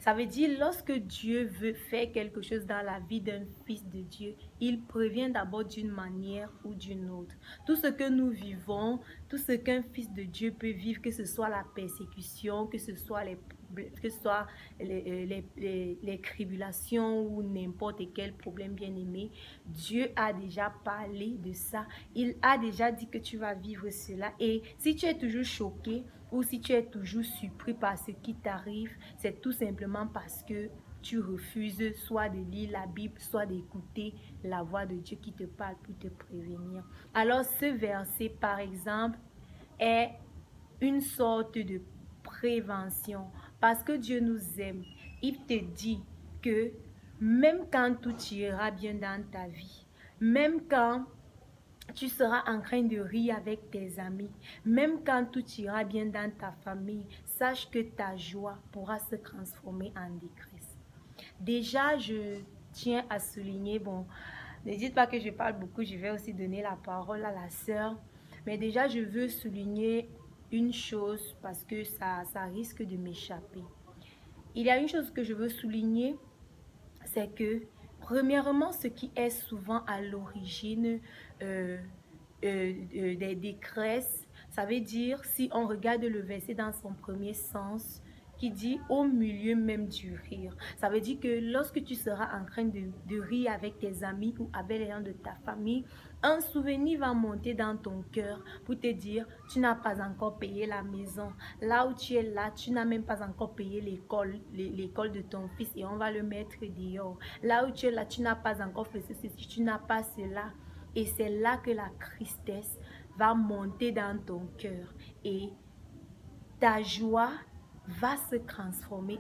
Ça veut dire, lorsque Dieu veut faire quelque chose dans la vie d'un fils de Dieu, il prévient d'abord d'une manière ou d'une autre. Tout ce que nous vivons, tout ce qu'un fils de Dieu peut vivre, que ce soit la persécution, que ce soit les tribulations ou n'importe quel problème, bien aimé, Dieu a déjà parlé de ça. Il a déjà dit que tu vas vivre cela. Et si tu es toujours choqué ou si tu es toujours surpris par ce qui t'arrive, c'est tout simplement parce que tu refuses soit de lire la Bible, soit d'écouter la voix de Dieu qui te parle pour te prévenir. Alors ce verset, par exemple, est une sorte de prévention parce que Dieu nous aime. Il te dit que même quand tout ira bien dans ta vie, même quand tu seras en train de rire avec tes amis, même quand tout ira bien dans ta famille, sache que ta joie pourra se transformer en détresse. Déjà, je tiens à souligner, bon, ne dites pas que je parle beaucoup, je vais aussi donner la parole à la sœur, mais déjà, je veux souligner une chose parce que ça risque de m'échapper. Il y a une chose que je veux souligner, c'est que, premièrement, ce qui est souvent à l'origine des décresses, ça veut dire, si on regarde le verset dans son premier sens, qui dit au milieu même du rire. Ça veut dire que lorsque tu seras en train de rire avec tes amis ou avec les gens de ta famille, un souvenir va monter dans ton cœur pour te dire, tu n'as pas encore payé la maison. Là où tu es là, tu n'as même pas encore payé l'école de ton fils et on va le mettre dehors. Là où tu es là, tu n'as pas encore fait ceci, tu n'as pas cela. Et c'est là que la tristesse va monter dans ton cœur et ta joie va se transformer